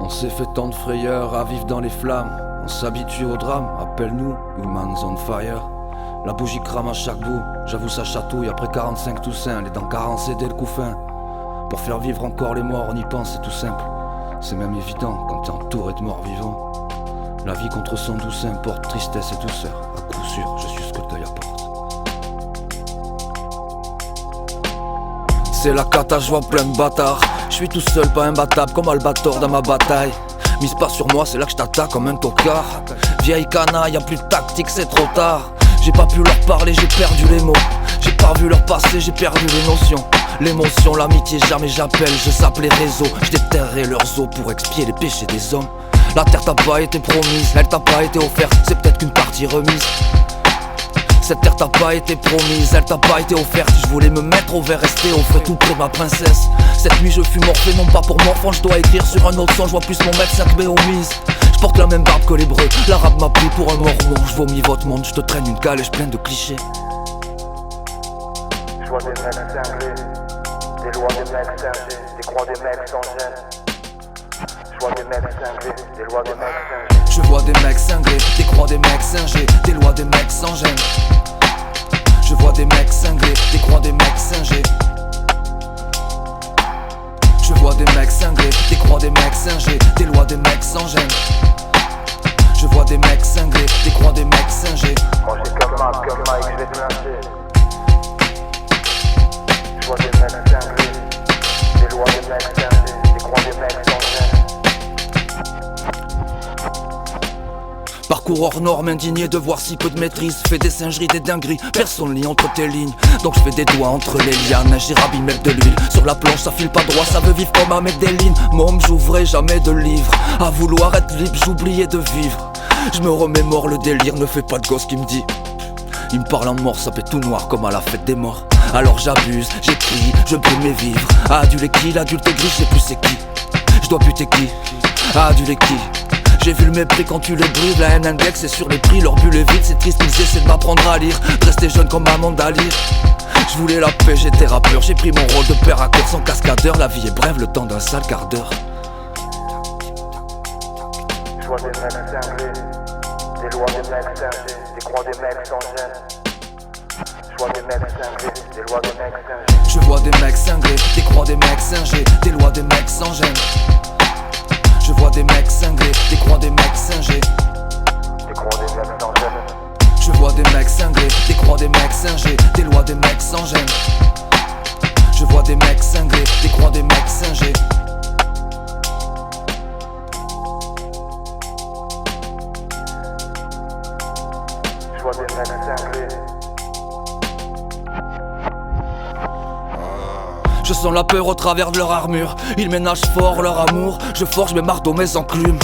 On s'est fait tant de frayeurs à vivre dans les flammes. On s'habitue au drame, appelle-nous Humans on Fire. La bougie crame à chaque bout, j'avoue ça chatouille. Après 45 Toussaint, les dents carencées dès le couffin. Pour faire vivre encore les morts, on y pense, c'est tout simple. C'est même évident quand t'es entouré de morts vivants. La vie contre son douce importe tristesse et douceur. À coup sûr, je suis ce que le deuil apporte. C'est la cata, je vois plein de bâtards. Je suis tout seul, pas imbattable comme Albator dans ma bataille. Mise pas sur moi, c'est là que je t'attaque comme un tocard. Vieille canaille, y'a plus de tactique, c'est trop tard. J'ai pas pu leur parler, j'ai perdu les mots. J'ai pas vu leur passé, j'ai perdu les notions. L'émotion, l'amitié, jamais j'appelle, je zappe les réseaux. Je déterrerai leurs os pour expier les péchés des hommes. La terre t'a pas été promise, elle t'a pas été offerte, c'est peut-être qu'une partie remise. Cette terre t'a pas été promise, elle t'a pas été offerte. Je voulais me mettre au vert, rester au frais tout près de ma princesse. Cette nuit je fume morphée, non pas pour m'enfant, je dois écrire sur un autre son. Je vois plus mon médecin que Béomise. Je porte la même barbe que l'hébreu, l'arabe m'a pris pour un mormon. Je vomis votre monde, je te traîne une calèche pleine de clichés. Je vois des mecs cinglés, des lois des mecs singés, des croix des mecs sans gêne. Je vois des mecs cinglés, des lois des mecs singés. Je vois des mecs cinglés, des croix des mecs singés, des lois des mecs sans gêne. Je vois des mecs cinglés, des croix des mecs singés. Je vois des mecs cinglés, des croix des mecs singés, des lois des mecs sans gêne. Je vois des mecs cinglés, des croix des mecs singés. Quand j'ai comme Mike, je vais te lyncher. Je vois des mecs cinglés, des lois des mecs singés, des croix des mecs sans gêne. Parcours hors norme, indigné de voir si peu de maîtrise. Fais des singeries, des dingueries, personne lit entre tes lignes. Donc je fais des doigts entre les lianes, j'ai rabi mettre de l'huile. Sur la planche ça file pas droit, ça veut vivre comme un mec des lignes. Môme, j'ouvrais jamais de livre. À vouloir être libre, j'oubliais de vivre. Je me remémore le délire, ne fais pas de gosse qui me dit. Il me parle en mort, ça fait tout noir comme à la fête des morts. Alors j'abuse, j'écris, je brûle mes vivres. Adulte qui, l'adulte gris, je sais plus c'est qui. Je dois buter qui, adulte qui. J'ai vu le mépris quand tu les brives, la haine index c'est sur les prix, leur bulle est vide, c'est triste qu'ils essaient de m'apprendre à lire, de rester jeune comme Amanda Lear. Je voulais la paix, j'étais rappeur, j'ai pris mon rôle de père à cœur sans cascadeur, la vie est brève, le temps d'un sale quart d'heure. Je vois des mecs cinglés, des lois des mecs singés, des croix des mecs sans gêne. Je vois des mecs cinglés, des lois des mecs singés. Je vois des mecs cinglés, des croix des mecs singés, des lois des mecs sans gêne. Je vois des mecs cinglés, des croix des mecs singés. Des croix des mecs sans gêne. Je vois des mecs cinglés, des croix des mecs singés, des lois des mecs sans gêne. Je vois des mecs cinglés, des croix des mecs singés. Je vois des mecs cinglés. Je sens la peur au travers de leur armure. Ils ménagent fort leur amour. Je forge mes marteaux, mes enclumes.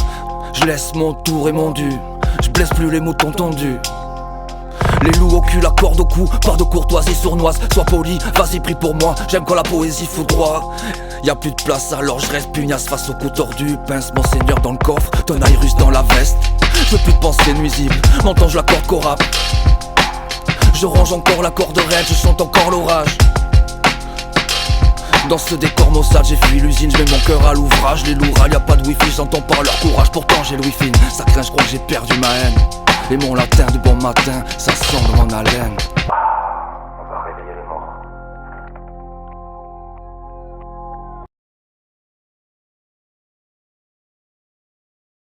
Je laisse mon tour et mon dû. Je blesse plus les moutons tondus. Les loups au cul, la corde au cou. Pas de courtoisie sournoise. Sois poli, vas-y prie pour moi. J'aime quand la poésie fout droit. Y'a plus de place alors je reste pugnace face au cou tordu. Pince mon seigneur dans le coffre, tenaille russe dans la veste. Je veux plus de pensée nuisible, m'entends je l'accorde qu'au rap. Je range encore la corde raide, je chante encore l'orage. Dans ce décor maussade, j'ai fui l'usine, je mets mon cœur à l'ouvrage. Les lourds râlent, y'a pas de wifi, j'entends par leur courage. Pourtant j'ai Louis Fine, ça craint, je crois que j'ai perdu ma haine. Et mon latin de bon matin, ça sent de mon haleine.